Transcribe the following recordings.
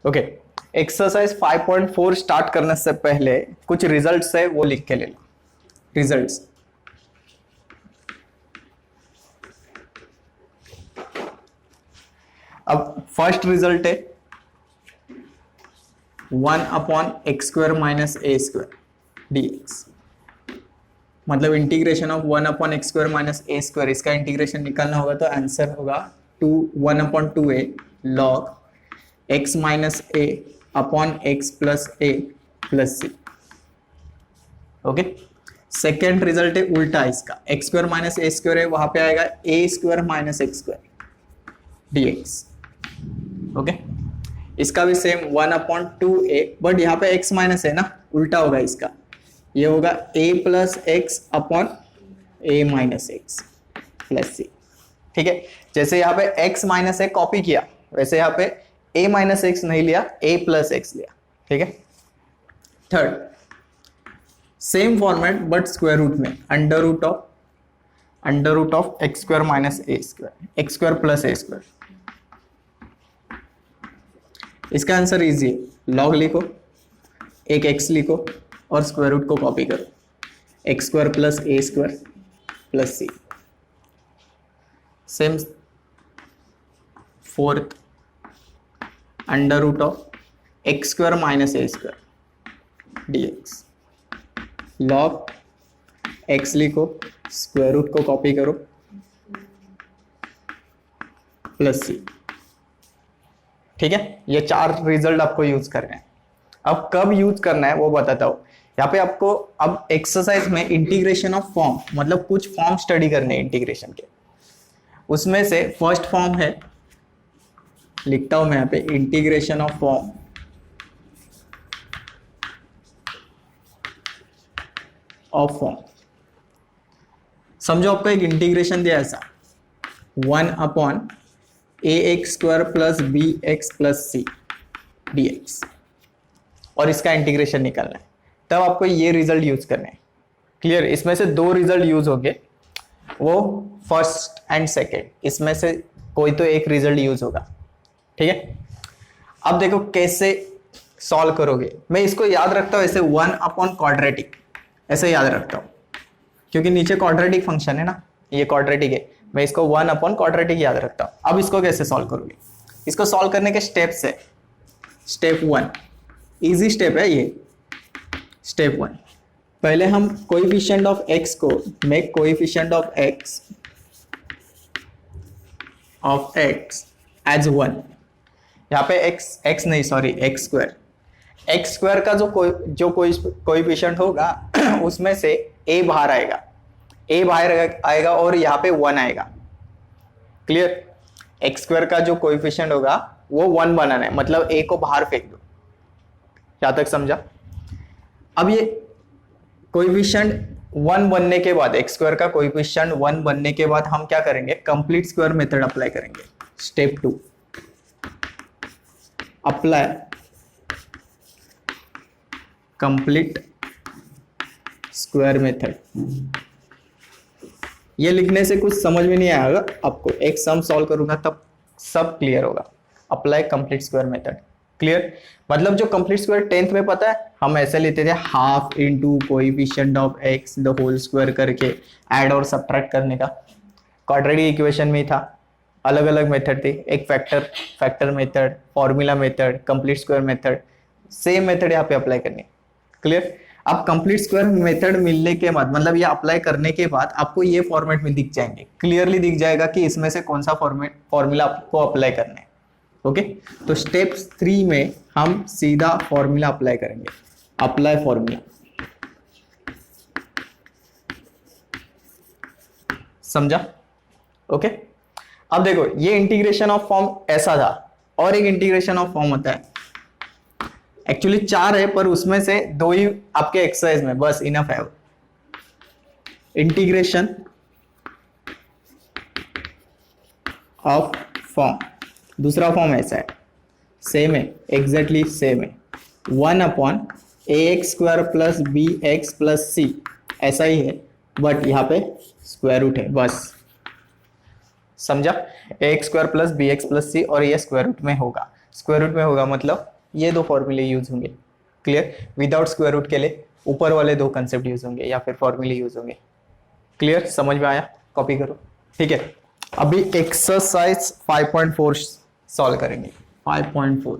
Okay, exercise 5.4 start करने से पहले कुछ रिजल्ट्स है वो लिख के ले लो। रिजल्ट्स, अब फर्स्ट रिजल्ट है 1/x² माइनस a² dx, मतलब integration of 1/x² minus a², इसका इंटीग्रेशन निकालना होगा तो आंसर होगा 1/2a log x minus a upon x plus a plus c। Okay, second result है उल्टा इसका, x² माइनस a² है, वहां पे आएगा a² minus x² dx। Okay, इसका भी सेम 1/2a, बट यहाँ पे x माइनस है ना, उल्टा होगा इसका, ये होगा a plus X upon a minus X plus C. ठीक है, जैसे यहाँ पे x माइनस ए कॉपी किया, वैसे यहाँ पे a माइनस एक्स नहीं लिया, a प्लस एक्स लिया। ठीक है, third same format but square root में, under root of x² minus a², x² plus a²। इसका आंसर इजी है, लॉग लिखो, एक x लिखो और स्क्वायर रूट को कॉपी करो, x² plus a² plus c। Same fourth, under root of x² minus a² dx, log x लिखो, square root को कॉपी करो प्लस c। ठीक है, ये चार रिजल्ट आपको यूज करना है। अब कब यूज करना है वो बताता हूं। यहाँ पे आपको अब एक्सरसाइज में इंटीग्रेशन ऑफ फॉर्म, मतलब कुछ फॉर्म स्टडी करने हैं इंटीग्रेशन के, उसमें से फर्स्ट फॉर्म है, लिखता हूं मैं यहाँ पे, इंटीग्रेशन ऑफ फॉर्म समझो आपको एक इंटीग्रेशन दिया ऐसा 1/ax² plus bx plus c dx, और इसका इंटीग्रेशन निकालना है, तब आपको ये रिजल्ट यूज करने हैं। क्लियर, इसमें से दो रिजल्ट यूज होंगे, वो फर्स्ट एंड सेकेंड, इसमें से कोई तो एक रिजल्ट यूज होगा। ठीक है, अब देखो कैसे सॉल्व करोगे। मैं इसको याद रखता हूं ऐसे 1/क्वाड्रेटिक, ऐसे याद रखता हूं, क्योंकि नीचे क्वाड्रेटिक फंक्शन है ना, ये क्वाड्रेटिक है, मैं इसको 1/क्वाड्रेटिक याद रखता हूं। अब इसको कैसे सॉल्व करोगे, इसको सॉल्व करने के स्टेप्स है। स्टेप 1 इजी स्टेप है ये। स्टेप 1, पहले हम कोएफिशिएंट ऑफ x को make coefficient of x as 1। यहाँ पे x नहीं, सॉरी x² का जो कोएफिशिएंट होगा उसमें से a बाहर आएगा और यहाँ पे 1 आएगा। क्लियर, x² का जो कोएफिशिएंट होगा वो 1 बनाना है, मतलब a को बाहर फेंक दो। यहाँ तक समझा। अब ये कोएफिशिएंट 1 बनने के बाद, x² का कोएफिशिएंट 1 बनने के बाद हम क्या करेंगे, कंप्लीट स्क्वायर मेथड अप्लाई करेंगे। Step 2, apply complete square method. ये लिखने से कुछ समझ में नहीं आएगा आपको, एक सम सॉल्व करूंगा तब सब क्लियर होगा। Apply complete square method. Clear, मतलब जो कंप्लीट स्क्वायर 10th में पता है, हम ऐसे लेते थे half into coefficient of x the whole square करके ऐड और सब्ट्रैक्ट करने का, क्वाड्रेटिक इक्वेशन में ही था। अलग अलग मेथड थे, एक factor method, formula method, complete square method, same method यहाँ पे अप्लाई करनी। क्लियर, अब कंप्लीट स्क्वायर मेथड मिलने के बाद, मतलब ये अप्लाई करने के बाद आपको ये फॉर्मेट में दिख जाएंगे, क्लियरली दिख जाएगा कि इसमें से कौन सा फॉर्मूला आपको अप्लाई करना है। ओके, तो स्टेप 3 में हम सीधा फॉर्मूला अप्लाई करेंगे। अप्लाई फॉर्मूला, समझा? ओके, अब देखो ये इंटीग्रेशन ऑफ फॉर्म ऐसा था, और एक इंटीग्रेशन ऑफ फॉर्म होता है, एक्चुअली 4 है पर उसमें से 2 ही आपके एक्सरसाइज में बस इनफ है। इंटीग्रेशन ऑफ फॉर्म, दूसरा फॉर्म ऐसा है, सेम है, एग्जैक्टली सेम है, 1/ax² plus bx plus c, ऐसा ही है, बट यहाँ पे स्क्वायर रूट है बस। समझा? ax² plus bx plus c, और ये स्क्वायर रूट में होगा। स्क्वायर रूट में होगा मतलब ये दो फॉर्मूले यूज होंगे। क्लियर? विदाउट स्क्वायर रूट के लिए ऊपर वाले दो कंसेप्ट यूज होंगे या फिर फॉर्मूले यूज होंगे। क्लियर? समझ में आया? कॉपी करो। ठीक है, अभी एक्सरसाइज 5.4 सॉल्व करेंगे। 5.4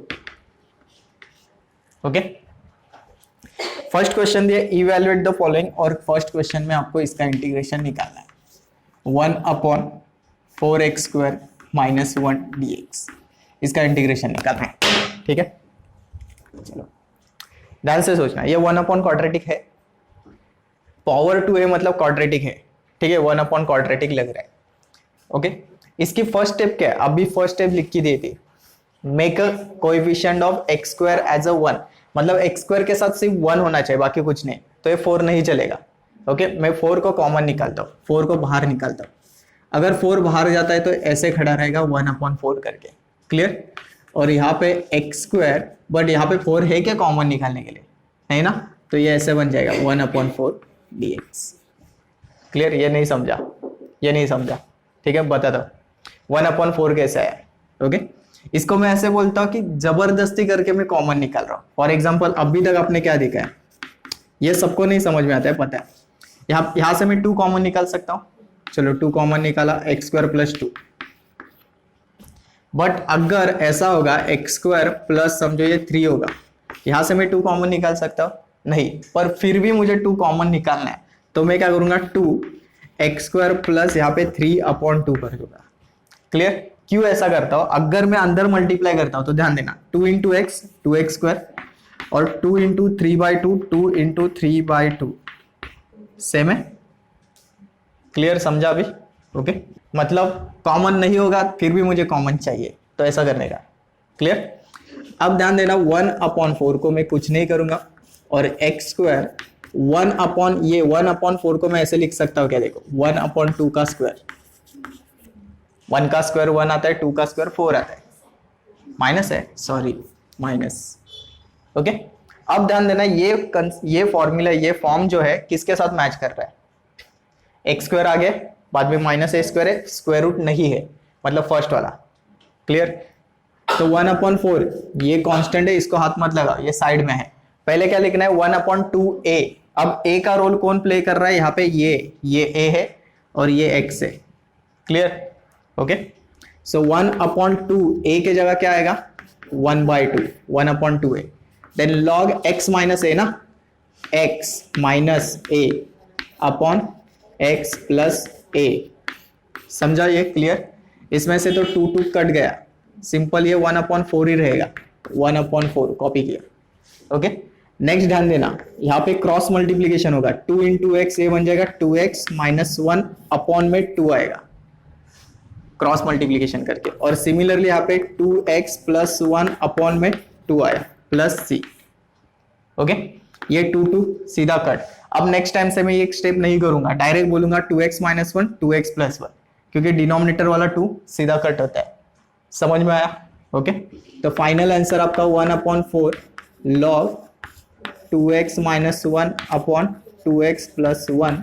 ओके। फर्स्ट क्वेश्चन दिया इवेल्युएट द फॉलोइंग, और फर्स्ट क्वेश्चन में आपको इसका इंटीग्रेशन निकालना है। 1/4x² माइनस 1 dx, इसका इंटीग्रेशन निकालना है। ठीक है, चलो ध्यान से सोचना। ये 1/क्वाड्रेटिक है, पावर 2a मतलब क्वाड्रेटिक है। ठीक है, 1/क्वाड्रेटिक लग रहा है। ओके, इसकी फर्स्ट स्टेप क्या है? अभी फर्स्ट स्टेप लिख के दी थी, make a coefficient of x² as a 1, मतलब x² के साथ सिर्फ 1 होना चाहिए, बाकी कुछ नहीं। तो ये 4 नहीं चलेगा। ओके, मैं 4 को कॉमन निकालता हूँ, 4 को बाहर निकालता हूँ। अगर 4 बाहर जाता है तो ऐसे खड़ा रहेगा 1/4 करके। क्लियर? और यहाँ पे x², बट यहाँ पे 4 है क्या कॉमन निकालने के लिए? नहीं ना, तो ये ऐसे बन जाएगा 1/4 dx। क्लियर? ये नहीं समझा, ये नहीं समझा। ठीक है, बता दो 1/4 कैसे है। ओके, इसको मैं ऐसे बोलता हूँ कि जबरदस्ती करके मैं कॉमन निकाल रहा हूँ। फॉर एग्जाम्पल अभी तक आपने क्या देखा है, ये सबको नहीं समझ में आता है, पता है। यहाँ से मैं 2 कॉमन निकाल सकता हूँ। चलो 2 कॉमन निकाला, x² प्लस 2। बट अगर ऐसा होगा x² प्लस समझो ये 3 होगा, यहाँ से मैं 2 कॉमन निकाल सकता हूँ? नहीं, पर फिर भी मुझे 2 कॉमन निकालना है, तो मैं क्या करूंगा, 2x² प्लस यहाँ पे 3/2 कर दूंगा। क्लियर? क्यों ऐसा करता हूं? अगर मैं अंदर मल्टीप्लाई करता हूं तो ध्यान देना, 2 इंटू एक्स 2x², और 2 इंटू 3/2 2 इंटू 3/2 सेम है। क्लियर? समझा अभी? ओके, मतलब कॉमन नहीं होगा फिर भी मुझे कॉमन चाहिए, तो ऐसा करने का। क्लियर? अब ध्यान देना, 1/4 को मैं कुछ नहीं करूंगा, और x² 1/4 को मैं ऐसे लिख सकता हूँ क्या? देखो 1/2 का स्क्वायर, 1 का स्क्वायर 1 आता है, 2 का स्क्वायर 4 आता है, माइनस है, सॉरी माइनस। ओके, अब ध्यान देना, ये फॉर्मूला, ये फॉर्म जो है किसके साथ मैच कर रहा है? x² आगे, बाद में -a² है, स्क्वायर रूट नहीं है, मतलब फर्स्ट वाला। क्लियर? तो 1/4 ये कांस्टेंट है, इसको हाथ मत लगाओ, ये साइड में है। पहले क्या लिखना है? 1/2a। अब a का रोल कौन प्ले कर रहा है यहाँ पे? ये a है और ये x है। क्लियर? ओके, सो 1/2a के जगह क्या आएगा? 1/2, 1/2a। Then log x minus a ना, x minus a upon x plus a। समझा ये? क्लियर? इसमें से तो 2 कट गया, सिंपल ये 1/4 ही रहेगा, 1/4 कॉपी किया। ओके, नेक्स्ट ध्यान देना, यहाँ पे क्रॉस मल्टीप्लीकेशन होगा, 2 इंटू एक्स, ये बन जाएगा 2x माइनस 1 अपॉन में 2 आएगा क्रॉस मल्टीप्लीकेशन करके, और सिमिलरली यहाँ पे 2x प्लस 1 अपॉन में 2 आया प्लस c। ओके, ये 2 सीधा कट। अब नेक्स्ट टाइम से मैं ये स्टेप नहीं करूंगा, डायरेक्ट बोलूंगा 2x माइनस 1 2x प्लस 1, क्योंकि डिनोमिनेटर वाला 2 सीधा कट होता है। समझ में आया? ओके, तो फाइनल आंसर आपका 1/4 log 2x minus 1 upon 2x plus 1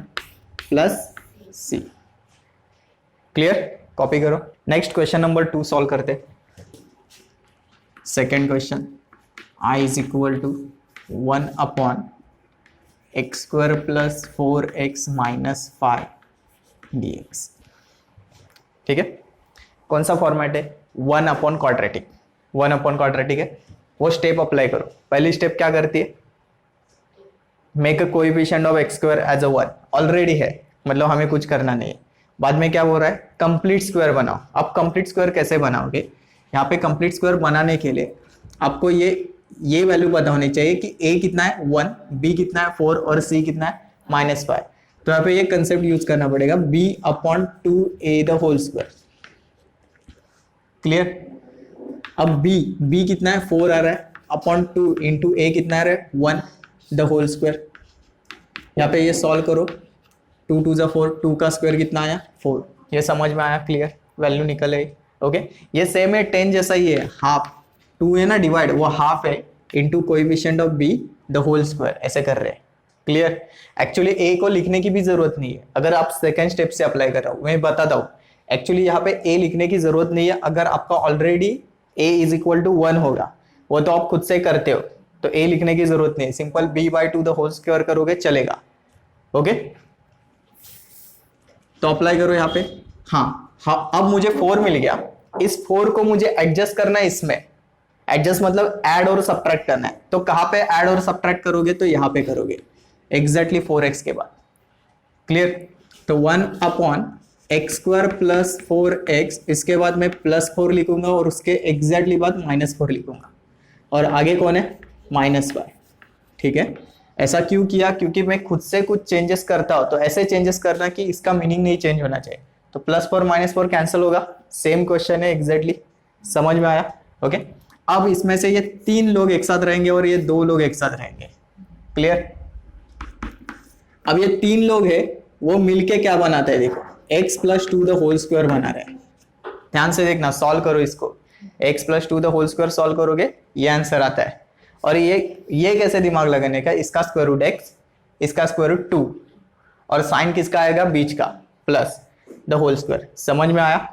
plus c। Clear? Copy करो। नेक्स्ट क्वेश्चन नंबर 2 सॉल्व करते। Second question, i is equal to 1/x² plus 4x minus 5 dx। ठीक है, कौन सा फॉर्मेट है? 1/क्वाड्रेटिक, 1/क्वाड्रेटिक है, वो स्टेप अप्लाई करो। पहली स्टेप क्या करती है? Make a coefficient of x² as a 1, already है, मतलब हमें कुछ करना नहीं है। बाद में क्या हो रहा है? कंप्लीट स्क्वायर बनाओ। अब कंप्लीट स्क्वायर कैसे बनाओगे? यहाँ पे कंप्लीट स्क्वायर बनाने के लिए आपको ये वैल्यू पता होनी चाहिए कि a कितना है 1, b कितना है 4 और c कितना है -5। तो यहाँ पे ये कंसेप्ट यूज करना पड़ेगा, b/2a the whole square. Clear? अब b कितना है 4 आ रहा है, अपॉन 2 इंटू a कितना आ रहा है 1 द होल स्क्वायर। यहाँ पे ये सॉल्व करो, 2 2 जा 4, 2 का स्क्वायर कितना आया 4। ये समझ में आया? क्लियर? वैल्यू निकल आई। ओके, ये सेम है 10 जैसा ही है, हाफ 2 है ना डिवाइड, वो हाफ है into coefficient of b the whole square, ऐसे कर रहे हैं। क्लियर? एक्चुअली a को लिखने की भी जरूरत नहीं है, अगर आप सेकंड स्टेप से अप्लाई कर रहा हूँ, मैं बताता हूँ। एक्चुअली यहाँ पे a लिखने की जरूरत नहीं है, अगर आपका already a is equal to 1 होगा वो तो आप खुद से करते हो, तो a लिखने की जरूरत नहीं, simple b/2 the whole square करोगे चलेगा। ओके, तो अप्लाई करो यहाँ पे। हाँ, अब मुझे 4 मिल गया, इस 4 को मुझे एडजस्ट करना है इसमें, एडजस्ट मतलब ऐड और सब्ट्रैक्ट करना है। तो कहां पे ऐड और सब्ट्रैक्ट करोगे, तो यहां पे करोगे एग्जैक्टली 4x के बाद। क्लियर, तो 1/x² प्लस 4x, इसके बाद मैं +4 लिखूंगा और उसके एग्जैक्टली बाद -4 लिखूंगा, और आगे कौन है, -y। ठीक है, ऐसा क्यों किया, क्योंकि मैं खुद से कुछ चेंजेस करता हूं, तो ऐसे चेंजेस करना कि इसका मीनिंग नहीं चेंज होना चाहिए। तो +4 -4 कैंसिल होगा, सेम क्वेश्चन है एग्जैक्टली। समझ में आया? ओके, अब इसमें से ये 3 लोग एक साथ रहेंगे और ये 2 लोग एक साथ रहेंगे। क्लियर, अब ये 3 लोग है वो मिलके क्या बनाते हैं, देखो x + 2 द होल स्क्वायर बना रहे हैं। ध्यान से देखना, सॉल्व करो इसको, x + 2 the whole square solve करोगे ये आंसर आता है। और ये कैसे दिमाग लगाने का, इसका स्क्वायर रूट x, इसका स्क्वायर रूट 2, और साइन किसका आएगा, बीच का, प्लस द होल स्क्वायर। समझ में आया?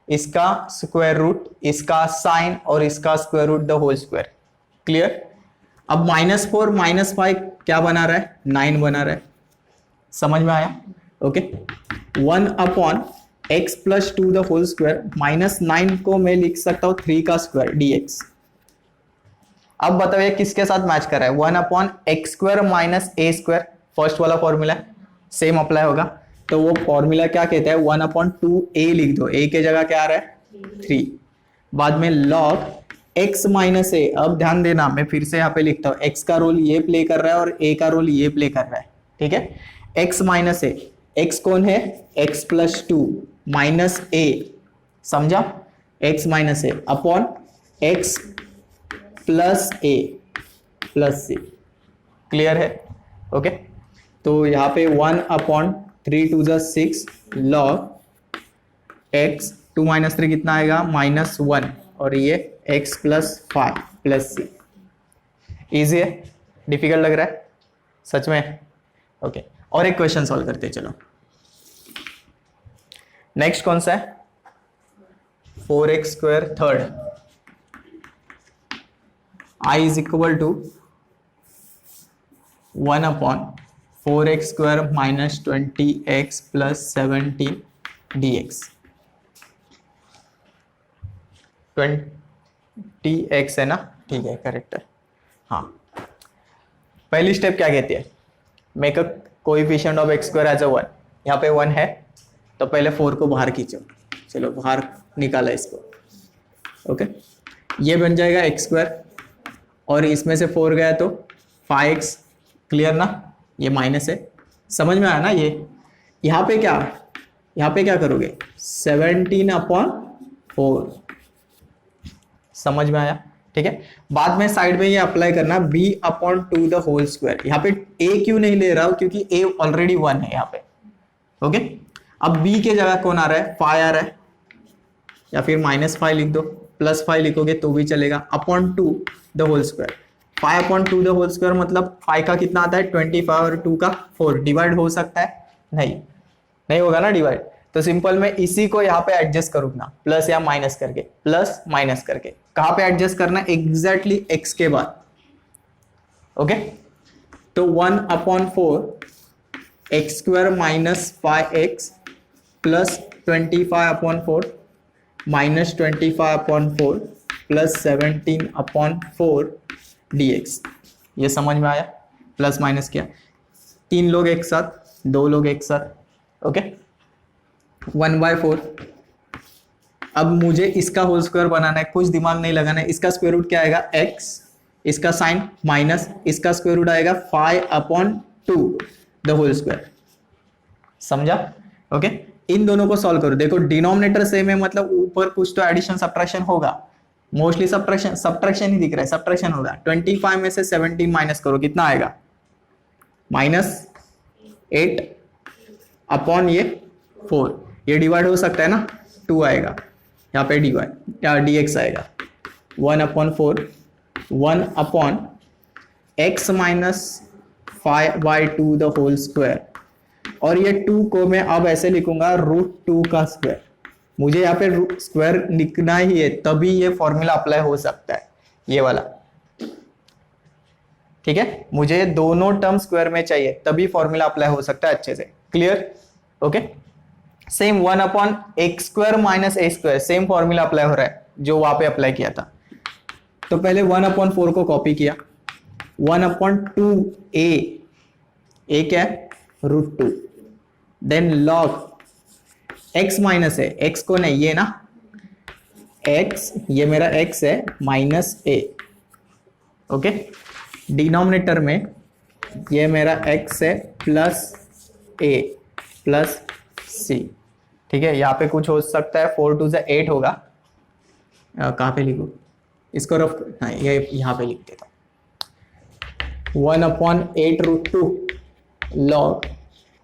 इसका स्क्वायर रूट, इसका साइन और इसका square root the whole square. Clear, अब -4 -5 क्या बना रहा है, 9 बना रहा है। समझ में आया? Okay, 1/x + 2 the whole square, -9 को मैं लिख सकता हूं 3 का स्क्वायर dx। अब बताओ ये किसके साथ मैच कर रहा है, 1/x² - a², फर्स्ट वाला फॉर्मूला सेम अप्लाई होगा। तो वो फॉर्मूला क्या कहता है, 1/2a लिख दो, a के जगह क्या आ रहा है 3, बाद में log x - a। अब ध्यान देना, मैं फिर से यहाँ पे लिखता हूँ, x का रोल ये प्ले कर रहा है और a का रोल ये प्ले कर रहा है। ठीक है, x - a, x कौन है, x + 2 - a, समझा, x - a upon x + a + c। Clear है? ओके, तो यहाँ पे 1/3 × 6 log x, 2 - 3 कितना आएगा, -1, और ये x + 5 + c। इजी है, डिफिकल्ट लग रहा है सच में? ओके, और एक क्वेश्चन सॉल्व करते हैं, चलो। नेक्स्ट कौन सा है, 4x² third, I = 1/4x² - 20x + 17 dx। 20x है ना, ठीक है, करेक्ट है। हाँ, पहली स्टेप क्या कहती है, make a coefficient of x² as a 1। यहाँ पे 1 है, तो पहले 4 को बाहर खींचो, चलो बाहर निकाला इसको। ओके, ये बन जाएगा x², और इसमें से 4 गया तो 5x। क्लियर ना, ये माइनस है, समझ में आया ना? ये यहाँ पे क्या करोगे, 17/4। समझ में आया? ठीक है, बाद में साइड में ये अप्लाई करना, b/2 द होल स्क्वायर। यहाँ पे a क्यों नहीं ले रहा हूं, क्योंकि a ऑलरेडी 1 है यहाँ पे। ओके, अब b के जगह कौन आ रहा है, 5 आ रहा है, या फिर -5 लिख दो, +5 लिखोगे तो भी चलेगा, /2 the whole square. 5/2 the whole square मतलब 5 का कितना आता है, 25, और 2 का 4। डिवाइड हो सकता है, नहीं होगा ना डिवाइड, तो सिंपल मैं इसी को यहाँ पे एडजस्ट करूंगा, प्लस या माइनस करके, प्लस माइनस करके। कहाँ पे एडजस्ट करना, एग्जैक्टली x के बाद। ओके, तो 1/4 x² - 5x + 25/4 - 25/4 + 17/4 dx। ये समझ में आया? प्लस माइनस किया, 3 लोग एक साथ, 2 लोग एक साथ। ओके, 1/4। अब मुझे इसका होल स्क्वायर बनाना है, कुछ दिमाग नहीं लगाना है। इसका स्क्वायर रूट क्या आएगा, x, इसका साइन माइनस, इसका स्क्वायर रूट आएगा 5/2 द होल स्क्वायर। समझा? ओके, इन दोनों को सॉल्व करो। देखो डिनोमिनेटर सेम है, मतलब ऊपर कुछ तो एडिशन सब्ट्रैक्शन होगा, मोस्टली सब्ट्रैक्शन ही दिख रहा है, सब्ट्रैक्शन होगा। 25 में से 17 माइनस करो, कितना आएगा, -8 अपॉन ये 4। ये डिवाइड हो सकता है ना, 2 आएगा यहाँ पे, डिवाइड या dx आएगा 1/4, 1/x - 5/2 द होल स्क्वायर। और ये 2 को मैं अब ऐसे लिखूंगा, √2 का स्क्वायर। मुझे यहाँ पे स्क्वायर लिखना ही है, तभी ये फॉर्मूला अप्लाई हो सकता है। ये वाला, ठीक है। मुझे दोनों टर्म स्क्वायर में चाहिए, तभी फॉर्मूला अप्लाई हो सकता है अच्छे से। Clear? Okay. Same 1 upon X square minus A square, same formula apply हो रहा है जो वहां पे अप्लाई किया था। तो पहले 1 अपॉन 4 को कॉपी किया, 1 अपॉन 2 ए क्या है, √2, देन लॉग x माइनस है, x को नहीं, ये ना x, ये मेरा x है माइनस a, ओके। डिनोमिनेटर में ये मेरा x है प्लस a प्लस c, ठीक है। यहाँ पे कुछ हो सकता है, 4 2 से 8 होगा। कहाँ पे लिखूँ इसको, रफ नहीं, ये यहाँ पे लिख देता हूँ, 1 अपॉन 8√2 लॉग।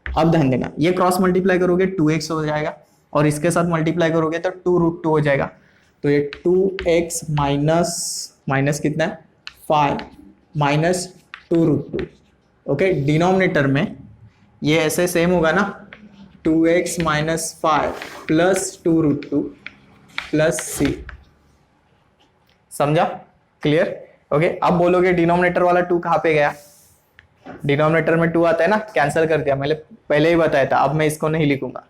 अब ध्यान देना, ये क्रॉस मल्टीप्लाई करोगे 2x हो जाएगा, और इसके साथ मल्टीप्लाई करोगे तो 2√2 हो जाएगा। तो ये 2x माइनस कितना है 5 माइनस 2√2, ओके। डिनोमिनेटर में ये ऐसे सेम होगा ना, 2x minus 5 plus 2√2 plus c, समझा? क्लियर? ओके। अब बोलोगे डिनोमिनेटर वाला 2 कहाँ पे गया, डिनोमिनेटर में 2 आता है ना, कैंसिल कर दिया, मैंने पहले ही बताया था। अब मैं इसको नहीं लिखूंगा।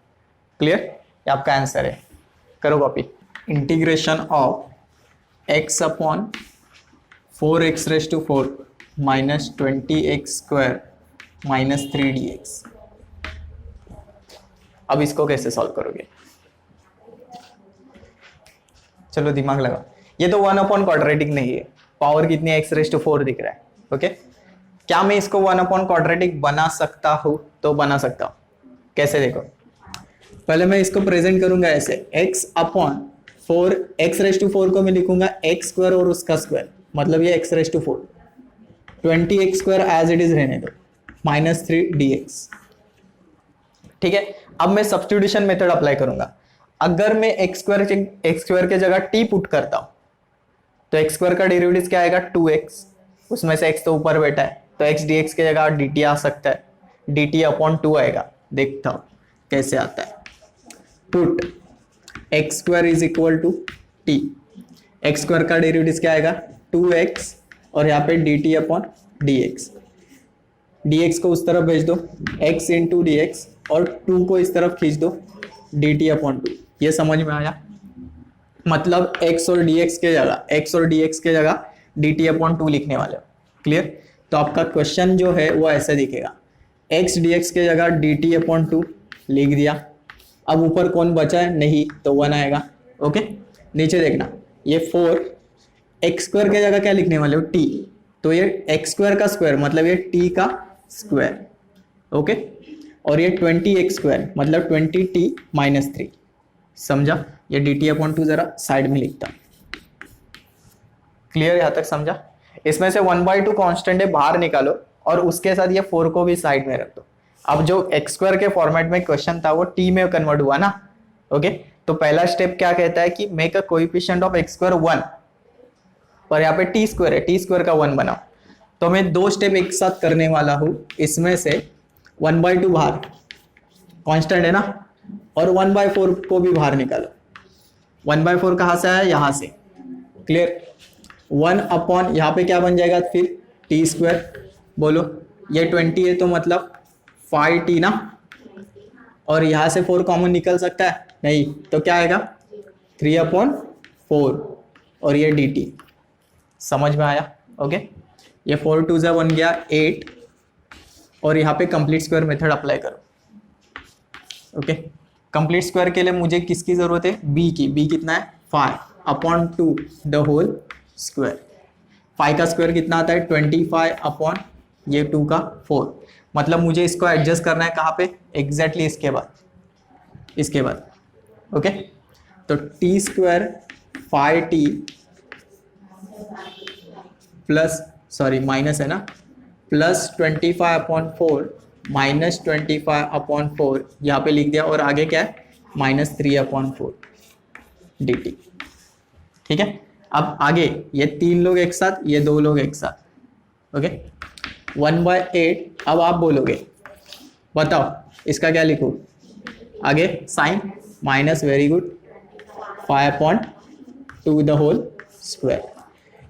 क्लियर? ये आपका आंसर है, करो copy. Integration of x upon 4x⁴ minus 20x² minus 3dx। अब इसको कैसे सॉल्व करोगे, चलो दिमाग लगा। ये तो 1 अपॉन क्वाड्रेटिक नहीं है, पावर कितनी है, x⁴ दिख रहा है, ओके। क्या मैं इसको 1 अपॉन क्वाड्रेटिक बना सकता हूं? तो बना सकता हूं। कैसे, देखो, पहले मैं इसको प्रेजेंट करूंगा ऐसे, x अपॉन 4, x⁴ को मैं लिखूंगा x² और उसका स्क्वायर, मतलब ये x⁴, 20x² as it is रहने दो, माइनस 3dx, ठीक है। अब मैं सब्स्टिट्यूशन मेथड अप्लाई करूंगा। अगर मैं x² के जगह t पुट करता हूं तो x² का डेरिवेटिव क्या आएगा, 2x, उसमें से x तो ऊपर बैठा है, तो x dx के जगह dt आ सकता है, dt अपॉन 2 आएगा। देखता हूं कैसे आता है। Put x² is equal to t, x² का डेरिवेटिव क्या आएगा, 2x, और यहाँ पे dt अपॉन dx, dx को उस तरफ भेज दो, x इंटू dx, और 2 को इस तरफ खींच दो, dt अपॉन 2। ये समझ में आया? मतलब x और dx के जगह dt अपॉन 2 लिखने वाले हो। क्लियर? तो आपका क्वेश्चन जो है वो ऐसे दिखेगा, x dx के जगह dt अपॉन 2 लिख दिया। अब ऊपर कौन बचा है, नहीं, तो 1 आएगा, ओके। नीचे देखना, ये 4, x² के जगह क्या लिखने वाले हो, t, तो ये x² का स्क्वायर मतलब ये t का स्क्वायर, ओके। और ये 20x² मतलब 20t माइनस 3, समझा? ये dt अपॉन 2 जरा साइड में लिखता। क्लियर? यहां तक समझा? इसमें से 1/2 कांस्टेंट है, बाहर निकालो, और उसके साथ ये 4 को भी साइड में रख दो। अब जो x² के फॉर्मेट में क्वेश्चन था वो t में कन्वर्ट हुआ ना, ओके। तो पहला स्टेप क्या कहता है कि make a coefficient of x² 1, पर यहाँ पे t² है, t² का 1 बनाओ। तो मैं 2 स्टेप एक साथ करने वाला हूं। इसमें से 1/2 बाहर, कांस्टेंट है ना, और 1/4 को भी बाहर निकालो। 1/4 कहाँ से आया, यहाँ से। क्लियर? 1 अपॉन यहाँ पे क्या बन जाएगा फिर, t², बोलो, ये 20 है तो मतलब 5t ना, और यहाँ से 4 कॉमन निकल सकता है, नहीं, तो क्या आएगा 3/4, और ये dt। समझ में आया? ओके। ये 4 2 जा बन गया 8, और यहाँ पे कंप्लीट स्क्वायर मेथड अप्लाई करो, ओके। कंप्लीट स्क्वायर के लिए मुझे किसकी जरूरत है, b की। b कितना है, 5/2 द होल स्क्वायर। 5 का स्क्वायर कितना आता है, 25 अपॉन ये 2 का 4, मतलब मुझे इसको एडजस्ट करना है कहाँ पे, एग्जैक्टली इसके बाद, ओके। तो t² 5t plus, sorry minus है ना, प्लस 25/4 माइनस 25/4 यहाँ पे लिख दिया, और आगे क्या है, माइनस 3/4 dt, ठीक है। अब आगे ये 3 लोग एक साथ, ये 2 लोग एक साथ, ओके। 1/8। अब आप बोलोगे, बताओ इसका क्या लिखूं, आगे sign minus, very good, 5/2 the whole square.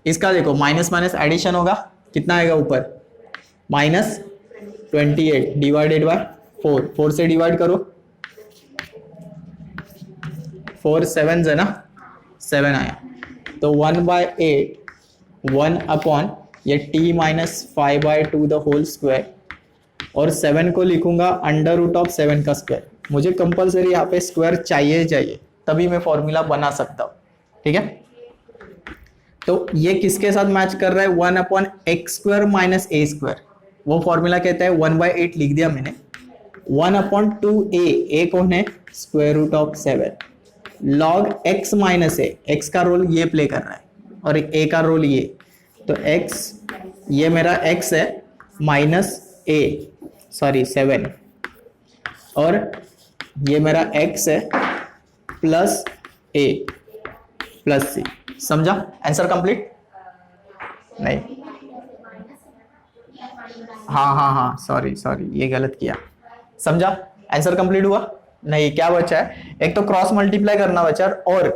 इसका देखो माइनस माइनस एडिशन होगा, कितना आएगा ऊपर, -28 डिवाइडेड बाय 4, 4 से डिवाइड करो, 4 7 है ना, 7 आया, तो 1/8 1 अपॉन ये t minus 5/2 the whole square, और 7 को लिखूंगा √7 का स्क्वायर। मुझे कंपलसरी यहाँ पे स्क्वायर चाहिए, तभी मैं फॉर्मूला बना सकता हूँ, ठीक है। तो ये किसके साथ मैच कर रहा है, 1/x² माइनस a², वो फॉर्मूला कहता है 1/8 लिख दिया मैंने, 1/2a, a कौन है, √7 log x minus a, x का रोल ये प्ले कर रहा है और a का रोल ये, तो x ये मेरा x है माइनस a, सॉरी 7, और ये मेरा x है प्लस a प्लस c। समझा, आंसर कंप्लीट? नहीं, हाँ सॉरी ये गलत किया। समझा, आंसर कंप्लीट हुआ? नहीं, क्या बचा है, एक तो क्रॉस मल्टीप्लाई करना बचा और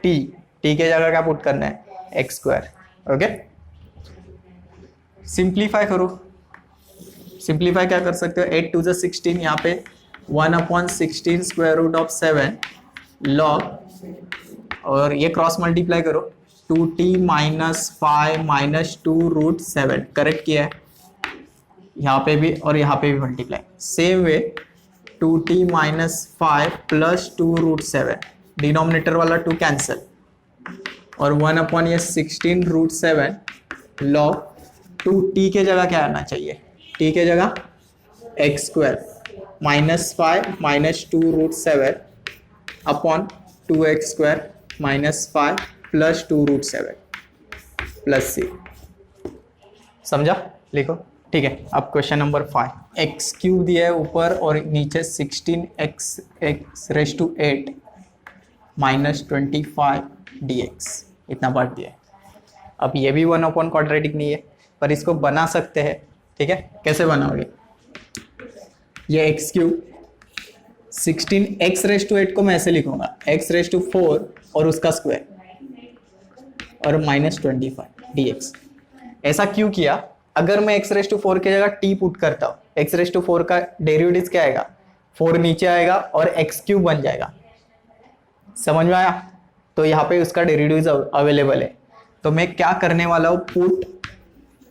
t के जगह क्या पुट करना है, x²। ओके, सिंप्लीफाई करो। सिंप्लीफाई क्या कर सकते हो, 8 to the 16, यहाँ पे 1/16 √7 log, और ये क्रॉस मल्टीप्लाई करो, 2t माइनस 5 माइनस 2√7, करेक्ट किया है, यहाँ पे भी और यहाँ पे भी multiply, same way 2t minus 5 plus 2√7, denominator वाला 2 कैंसिल, और 1/16 log 2t के जगह क्या आना चाहिए, t के जगह x² minus 5 minus 2√7 upon 2x² minus 5 plus 2√7 plus c। समझा, लिखो, ठीक है। अब क्वेश्चन नंबर 5, x³ दिया है ऊपर और नीचे 16x⁸8 माइनस 25 dx, इतना पार्ट दिया है। अब ये भी 1/क्वाड्रेटिक नहीं है, पर इसको बना सकते हैं, ठीक है। कैसे बनाओगे, ये x³ 16x⁸8 को मैं ऐसे लिखूंगा, x⁴ और उसका स्क्वायर और माइनस 25 dx। ऐसा क्यों किया, अगर मैं x⁴ की जगह t पुट करता हूँ, x⁴ का डेरिवेटिव क्या आएगा, 4 नीचे आएगा और x³ बन जाएगा। समझ में आया? तो यहाँ पे उसका डेरिवेटिव अवेलेबल है, तो मैं क्या करने वाला हूँ, पुट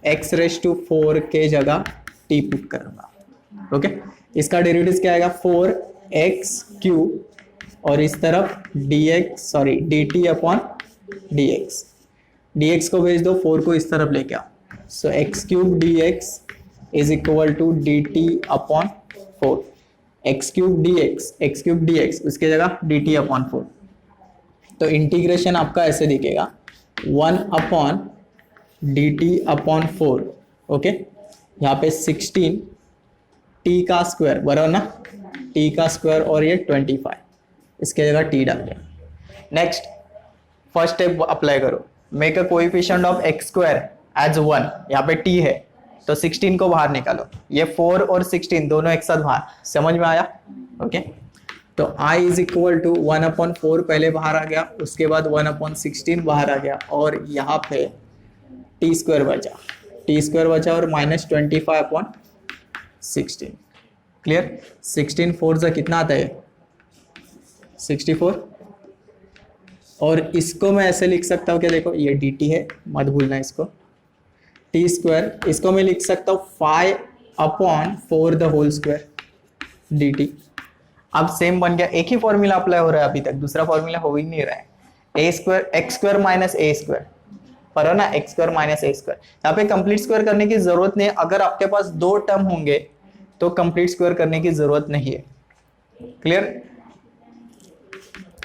x⁴ के जगह t पुट करूंगा। ओके, इसका डेरिवेटिव क्या आएगा, 4x³ और इस तरफ dt अपॉन dx को भेज दो, 4 को इस तरफ लेके आओ, so x³ dx is equal to dt upon 4, x³ dx उसके जगह dt अपॉन 4। तो इंटीग्रेशन आपका ऐसे दिखेगा, 1/dt अपॉन 4, ओके, यहाँ पे 16 t का स्क्वायर बराबर ना, t का स्क्वायर और ये 25, इसके जगह t डाल दिया। नेक्स्ट फर्स्ट स्टेप अप्लाई करो, make a coefficient of x² as 1, यहाँ पे t है तो 16 को बाहर निकालो, ये 4 और 16 दोनों एक साथ बाहर। समझ में आया? ओके, तो i इज इक्वल टू 1/4 पहले बाहर आ गया, उसके बाद 1/16 बाहर आ गया, और यहाँ पे t² बचा और माइनस 25/16। क्लियर? 16 4 से कितना आता है, 64, और इसको मैं ऐसे लिख सकता हूँ क्या, देखो ये dt है, मत भूलना इसको, t², इसको मैं लिख सकता हूँ 5/4 द होल स्क्वायर dt। अब सेम बन गया, एक ही फॉर्मूला अप्लाई हो रहा है अभी तक, दूसरा फॉर्मूला हो ही नहीं रहा है, x² माइनस a², पर है ना, x² माइनस a²। यहाँ पे कंप्लीट स्क्वायर करने की जरूरत नहीं है, अगर आपके पास 2 टर्म होंगे तो कंप्लीट स्क्वायर करने की जरूरत नहीं है। क्लियर?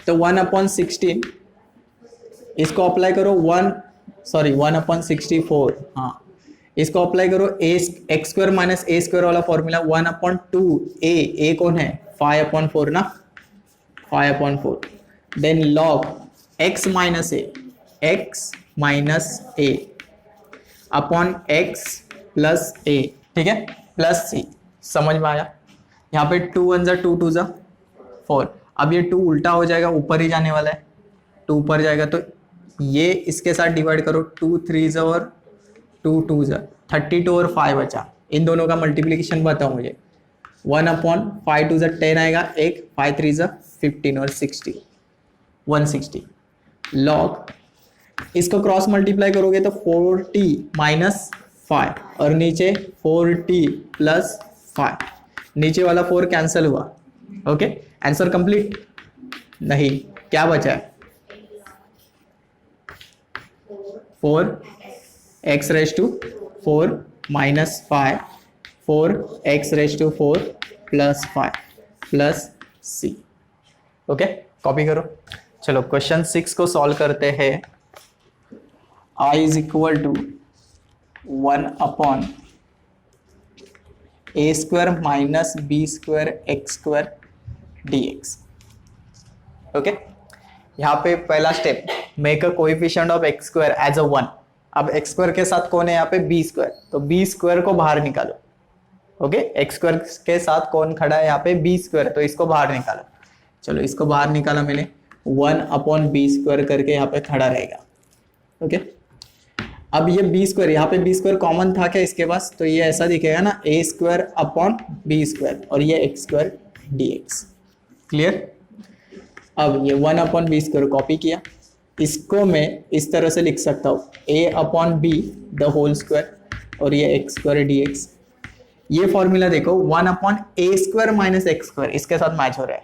तो 1/16 इसको अप्लाई करो, 1/64, हाँ, इसको अप्लाई करो, x² माइनस a² वाला फॉर्मूला 1/2a कौन है, 5/4 ना, 5/4, then log x minus a upon x plus a, ठीक है, प्लस c। समझ में आया? यहाँ पे 2 1 जा 2 2 जा 4, अब ये 2 उल्टा हो जाएगा, ऊपर ही जाने वाला है, 2 ऊपर जाएगा तो ये इसके साथ डिवाइड करो, 2 3 और 2 2 32 और 5 बचा, इन दोनों का मल्टीप्लीकेशन बताओ मुझे। 1/5 2 10 आएगा, एक 5 3 15 और 60 160 लॉग, इसको क्रॉस मल्टीप्लाई करोगे तो 40 माइनस 5 और नीचे 40 प्लस 5, नीचे वाला 4 कैंसिल हुआ। Okay, answer complete? नहीं, क्या बचा है? 4x⁴ minus 5 4x⁴ plus 5 plus c। Okay, copy करो। चलो क्वेश्चन 6 को सॉल्व करते हैं। I is equal to 1/a² minus b² x² dx। Okay, यहाँ पे पहला step, make a coefficient of x² as a 1। अब x² के साथ कौन है यहाँ पे? b², तो b² को बाहर निकालो। ओके, x² के साथ कौन खड़ा है यहाँ पे? b², तो इसको बाहर निकालो। चलो इसको बाहर निकाला मैंने, 1/b² करके यहाँ पे खड़ा रहेगा। ओके, अब ये b², यहाँ पे b² कॉमन था क्या इसके पास? तो ये ऐसा दिखेगा ना, a²/b² और ये x² dx। क्लियर? अब ये 1/b² कॉपी किया, इसको मैं इस तरह से लिख सकता हूँ a/b² और ये x² dx। ये फॉर्मूला देखो, 1/a² माइनस x², इसके साथ मैच हो रहा है।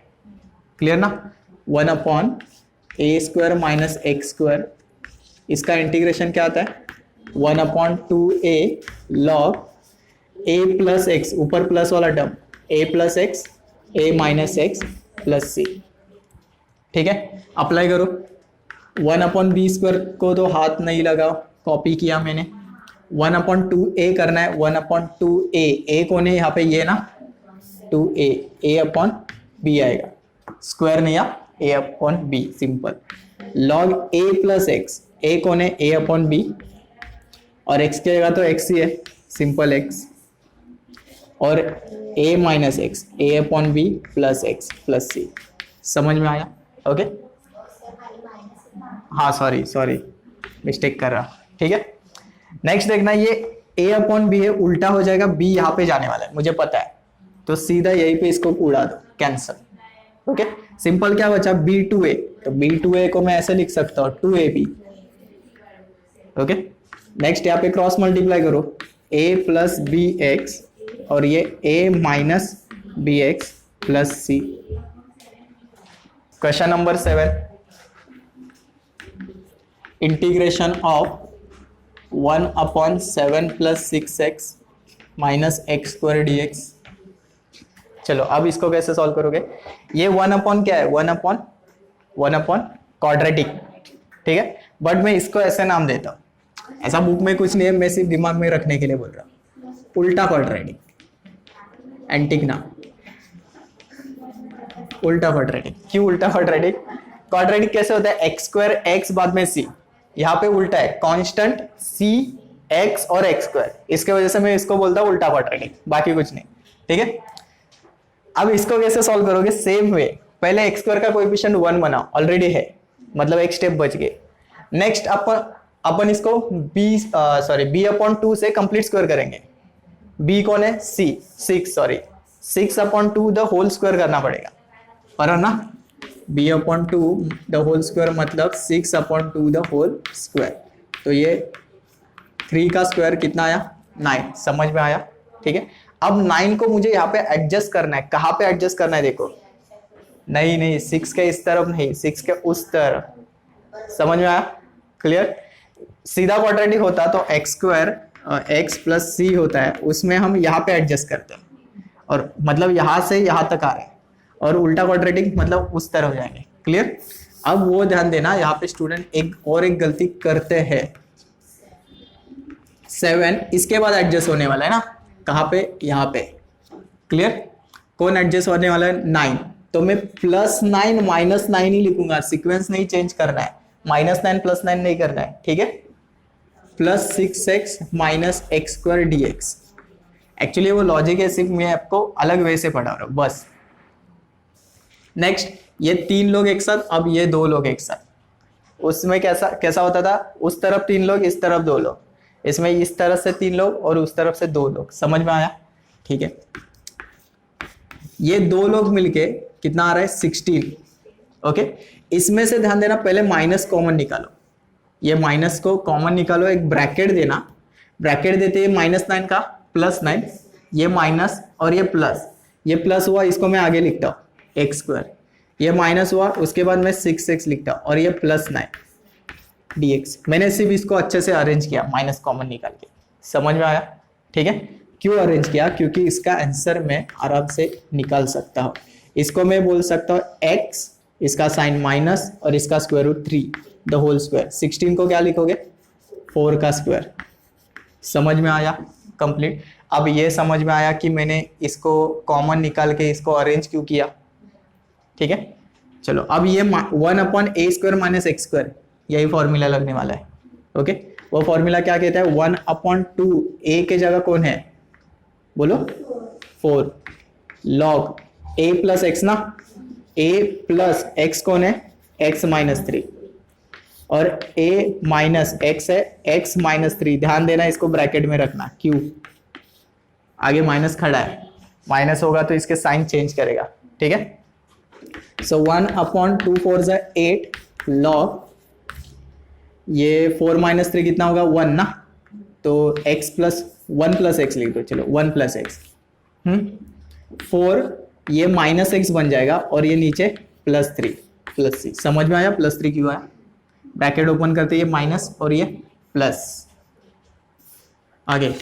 क्लियर ना? 1/a² माइनस x², इसका इंटीग्रेशन क्या आता है? 1/2a log a plus x, ऊपर प्लस वाला term a plus x, a minus X plus c। ठीक है, अप्लाई करो। 1/b² को तो हाथ नहीं लगाओ, कॉपी किया मैंने। 1/2a करना है, 1/2a, a कौन है यहाँ पे? ये ना, 2a, a/b आएगा, स्क्वायर नहीं आ, a/b simple. log a plus x, a कौन है? a/b, और x की जगह तो x ही है, सिंपल x, और a minus x, a/b plus x plus c। समझ में आया? ओके, हाँ सॉरी मिस्टेक कर रहा। ठीक है, नेक्स्ट देखना, ये a/b है, उल्टा हो जाएगा, b यहाँ पे जाने वाला है मुझे पता है, तो सीधा यहीं पे इसको उड़ा दो, कैंसल। ओके, सिंपल क्या बचा? b2a, तो b2a को मैं ऐसे लिख सकता हूँ 2ab। ओके, नेक्स्ट यहाँ पे क्रॉस मल्टीप्लाई करो, a प्लस bx और ये a minus bx plus c। Question number 7, integration of 1/7 plus 6x minus x² dx। चलो अब इसको कैसे सॉल्व करोगे? ये 1/ क्या है? 1/1 क्वाड्रेटिक। ठीक है, बट मैं इसको ऐसे नाम देता हूँ, ऐसा बुक में कुछ नहीं है, मैं सिर्फ दिमाग में रखने के लिए बोल रहा हूँ। उल्टा क्वाड्रेटिक, एंटीगना, उल्टा क्वाड्रेटिक। क्यों उल्टा क्वाड्रेटिक? क्वाड्रेटिक कैसे होता है? x² x बाद में c, यहाँ पे उल्टा है, कांस्टेंट c x और x², इसके वजह से मैं इसको बोलता हूँ उल्टा क्वाड्रेटिक, बाकी कुछ नहीं। ठीक है, अब इसको कैसे सॉल्व करोगे? सेम वे, पहले x² का कोएफिशिएंट 1 बनाओ, ऑलरेडी है, मतलब एक स्टेप बच गए। नेक्स्ट अपन इसको b/2 से कंप्लीट स्क्वायर करेंगे। b कौन है? c, 6/2 द होल स्क्वायर करना पड़ेगा, पर ना, b/2 द होल स्क्वायर मतलब 6/2 द होल स्क्वायर, तो ये 3 का स्क्वायर कितना आया? 9। समझ में आया? ठीक है, अब 9 को मुझे यहाँ पे एडजस्ट करना है। कहाँ पे एडजस्ट करना है? देखो, नहीं 6 के इस तरफ नहीं, 6 के उस तरफ। समझ में आया? क्लियर? सीधा क्वाड्रेटिक होता तो x² x प्लस c होता है, उसमें हम यहाँ पे एडजस्ट करते हैं, और मतलब यहाँ से यहाँ तक आ रहे हैं, और उल्टा क्वाड्रेटिक मतलब उस तरह हो जाएंगे। क्लियर? अब वो ध्यान देना, यहाँ पे स्टूडेंट एक गलती करते हैं, 7 इसके बाद एडजस्ट होने वाला है ना, कहाँ पे? यहाँ पे। क्लियर? कौन एडजस्ट होने वाला है? 9, तो मैं +9 -9 ही लिखूंगा, सीक्वेंस नहीं चेंज करना है, -9 +9 नहीं करना है। ठीक है, plus 6x minus x² dx। Actually वो लॉजिक है, सिर्फ मैं आपको अलग वे से पढ़ा रहा हूँ बस। नेक्स्ट, ये 3 लोग एक साथ, अब ये 2 लोग एक साथ, उसमें कैसा कैसा होता था, उस तरफ 3 लोग, इस तरफ 2 लोग, इसमें इस तरफ से 3 लोग और उस तरफ से 2 लोग। समझ में आया? ठीक है, ये 2 लोग मिलके कितना आ रहा है 16। ओके, इसमें से ध्यान देना पहले माइनस कॉमन निकालो, ये माइनस को कॉमन निकालो, एक ब्रैकेट देना, ब्रैकेट देते हैं -9 का +9, ये माइनस और ये प्लस, ये प्लस हुआ, इसको मैं आगे लिखता हूँ x², ये माइनस हुआ, उसके बाद मैं 6x लिखता हूँ और ये +9 dx। मैंने सिर्फ इसको अच्छे से अरेंज किया माइनस कॉमन निकाल के। समझ में आया? ठीक है, क्यों अरेंज किया? क्योंकि इसका आंसर मैं आराम से निकाल सकता हूँ। इसको मैं बोल सकता हूँ x, इसका साइन माइनस और इसका √3 द होल स्क्वायर। 16 को क्या लिखोगे? 4 का स्क्वायर। समझ में आया? कंप्लीट। अब ये समझ में आया कि मैंने इसको कॉमन निकाल के इसको अरेंज क्यों किया। ठीक है, चलो अब ये 1/a² - x², यही फॉर्मूला लगने वाला है। ओके, वो फॉर्मूला क्या कहता है? 1/2, a के जगह कौन है बोलो? 4 log a + x ना, a + x कौन है? x - 3 और a - x है, x - 3। ध्यान देना, इसको ब्रैकेट में रखना, क्यों? आगे माइनस खड़ा है, माइनस होगा तो इसके साइन चेंज करेगा। ठीक है, सो 1/2 4 = 8 log, ये 4 - 3 कितना होगा? 1 ना, तो x + 1 + x लिख दो, चलो 1 + x 4, ये -x बन जाएगा और ये नीचे +3 +c। समझ में आया? +3 क्यों आया? ब्रैकेट ओपन करते ये माइनस और ये प्लस। आगे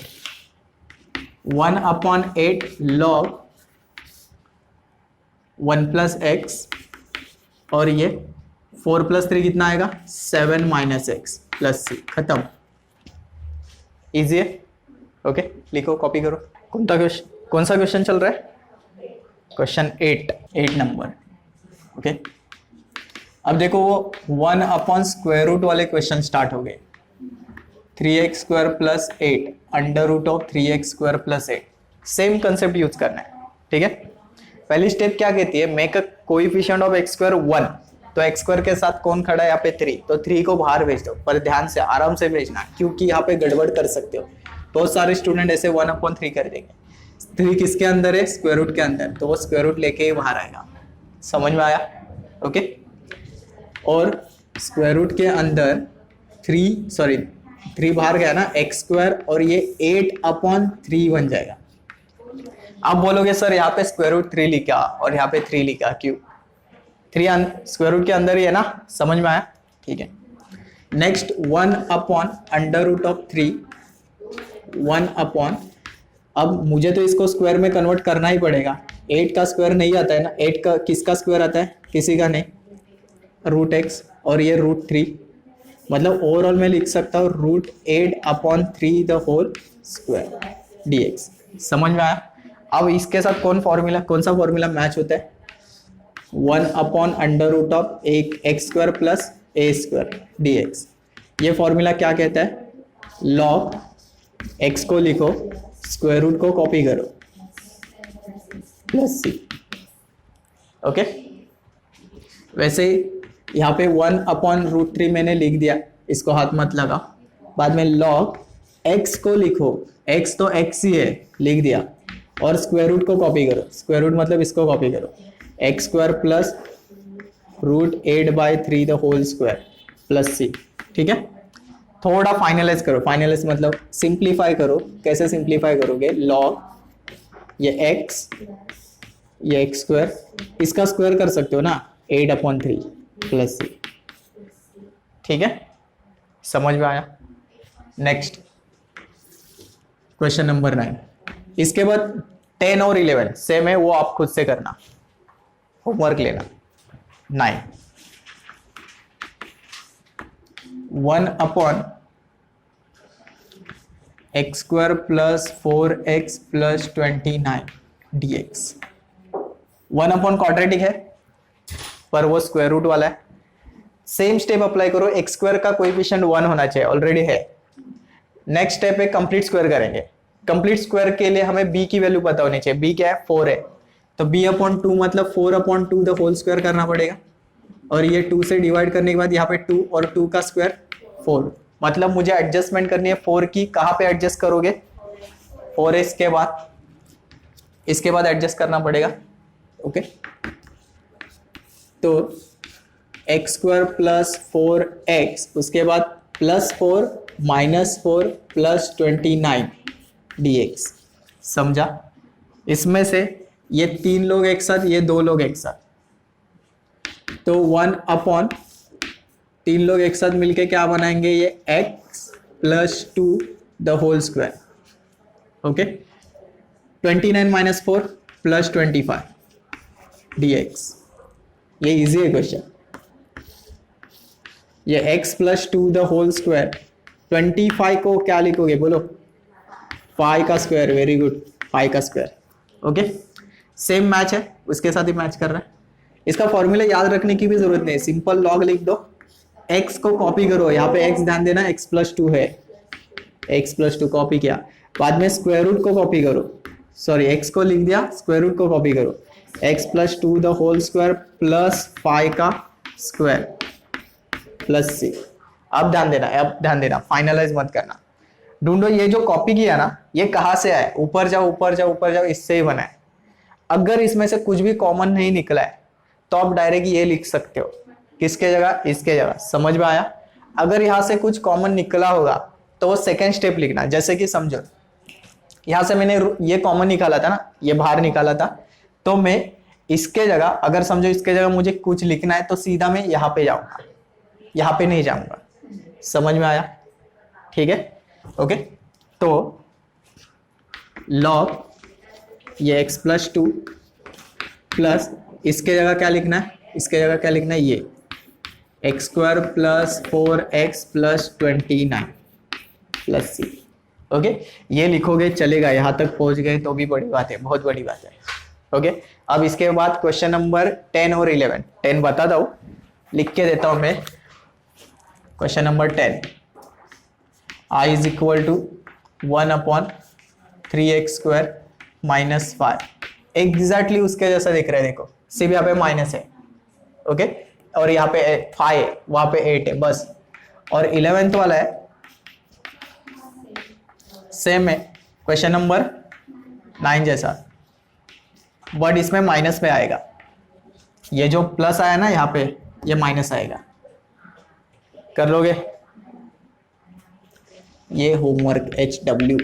1/8 log 1 + x और ये 4 + 3 कितना आएगा? 7 - x +c। खत्म, इजी है। ओके, लिखो, कॉपी करो। कौन सा क्वेश्चन चल रहा है? Question 8 number. ओके, अब देखो वो 1/√, वाले क्वेश्चन स्टार्ट हो गए। 3x² + 8 √ 3x² + 8। Same concept use करना है। ठीक है, पहली स्टेप क्या कहती है? Make a coefficient of x² 1। तो x² के साथ कौन खड़ा है यहाँ पे? 3। तो 3 को बाहर भेज दो, पर ध्यान से आराम से भेजना, क्योंकि यहाँ पे गड़बड़ कर सकते हो। बहुत सारे स्टूडेंट ऐसे 1/3 कर देंगे। 3 किसके अंदर है? स्क्वायर रूट के अंदर, तो वो स्क्वायर रूट लेके ही बाहर आएगा। समझ में आया? ओके, और स्क्वायर रूट के अंदर 3 बाहर गया ना, x² और ये 8/3 बन जाएगा। आप बोलोगे सर यहाँ पे √3 लिखा और यहाँ पे 3 लिखा, क्यों? 3 स्क्वायर रूट के अंदर ही है ना। समझ में आया? ठीक है, नेक्स्ट 1/√3 1/, अब मुझे तो इसको स्क्वायर में कन्वर्ट करना ही पड़ेगा। 8 का स्क्वायर नहीं आता है ना, 8 का किसका स्क्वायर आता है? किसी का नहीं, √x और ये √3, मतलब ओवरऑल मैं लिख सकता हूँ √8/3 द होल स्क्वायर dx। समझ में आया? अब इसके साथ कौन सा फॉर्मूला मैच होता है? 1/√x² + a² dx। ये फॉर्मूला क्या कहता है? log x को लिखो, स्क्वायर रूट को कॉपी करो, +c। ओके, वैसे यहाँ पे 1/√3 मैंने लिख दिया, इसको हाथ मत लगा। बाद में log x को लिखो, x तो x ही है, लिख दिया, और स्क्वायर रूट को कॉपी करो। स्क्वायर रूट मतलब इसको कॉपी करो, x² + √8/3 the whole square +c। ठीक है, थोड़ा फाइनलाइज करो। फाइनलाइज मतलब सिंप्लीफाई करो। कैसे सिंप्लीफाई करोगे? log ये x, ये x², इसका स्क्वायर कर सकते हो ना, 8/3 +c। ठीक है, समझ में आया? Next question number 9। इसके बाद 10 और 11 सेम है, वो आप खुद से करना, होमवर्क लेना। 9 1/x² + 4x + 29 dx। 1/ क्वाड्रेटिक है, पर वो स्क्वायर रूट वाला है। सेम स्टेप अप्लाई करो, x² का कोएफिशिएंट 1 होना चाहिए, ऑलरेडी है। नेक्स्ट स्टेप है कंप्लीट स्क्वायर करेंगे। कंप्लीट स्क्वायर के लिए हमें b की वैल्यू पता होनी चाहिए। b क्या है? 4 है, तो b/2 मतलब 4/2 द होल स्क्वायर करना पड़ेगा। और ये 2 से डिवाइड करने के बाद यहाँ पे 2 और 2 का स्क्वायर 4, मतलब मुझे एडजस्टमेंट करनी है 4 की। कहाँ पे एडजस्ट करोगे? 4s के बाद, इसके बाद एडजस्ट करना पड़ेगा। ओके, तो एक्स स्क्वायर प्लस 4x, उसके बाद +4 -4 प्लस 29 dx। समझा? इसमें से ये 3 लोग एक साथ, ये 2 लोग एक साथ, तो 1 अपॉन 3 लोग एक साथ मिलके क्या बनाएंगे? ये x + 2 the whole square. Okay, 29 - 4 plus 25 dx। ये इजी है क्वेश्चन। ये x + 2 द होल स्क्वायर, 25 को क्या लिखोगे बोलो? 5 का स्क्वायर। वेरी गुड, 5 का स्क्वायर। ओके, सेम मैच है, उसके साथ ही मैच कर रहा है। इसका फॉर्मूला याद रखने की भी जरूरत नहीं, सिंपल लॉग लिख दो। x को कॉपी करो, यहाँ पे x ध्यान देना, x + 2 है, x + 2 कॉपी किया, बाद में स्क्वायर रूट को कॉपी करो, सॉरी x को लिख दिया, स्क्वायर रूट को कॉपी करो, x + 2 the whole square plus 5 का स्क्वायर प्लस c। अब ध्यान देना, फाइनलाइज मत करना। ढूंढो ये जो कॉपी किया ना, ये कहाँ से आया? ऊपर जाओ ऊपर जाओ ऊपर जाओ, इससे ही बना है। अगर इसमें से कुछ भी कॉमन नहीं निकला है तो आप डायरेक्ट ये लिख सकते हो, किसके जगह? इसके जगह। समझ में आया? अगर यहाँ से कुछ कॉमन निकला होगा तो वो सेकेंड स्टेप लिखना। जैसे कि समझो यहाँ से मैंने ये कॉमन निकाला था ना, ये बाहर निकाला था, तो मैं इसके जगह, अगर समझो इसके जगह मुझे कुछ लिखना है तो सीधा मैं यहाँ पे जाऊंगा, यहाँ पे नहीं जाऊंगा। समझ में आया? ठीक है, ओके। तो लॉग ये x + 2 प्लस इसके जगह क्या लिखना है? इसके जगह क्या लिखना है? ये x² + 4x + 29 plus c। Okay, ये लिखोगे चलेगा, यहां तक पहुंच गए तो भी बड़ी बात है, बहुत बड़ी बात है। ओके, अब इसके बाद क्वेश्चन नंबर 10 और 11। 10 बता दो, लिख के देता हूं मैं। Question number 10, I = 1/3x² - 5। Exactly उसके जैसा दिख रहा है, देखो सिर्फ यहाँ पे माइनस है। ओके, और यहाँ पे 5 है, वहां पे 8 है बस। और 11th वाला है, सेम है क्वेश्चन नंबर 9 जैसा, बट इसमें माइनस में आएगा। ये जो प्लस आया ना यहाँ पे, ये माइनस आएगा। कर लोगे? ये होमवर्क HW।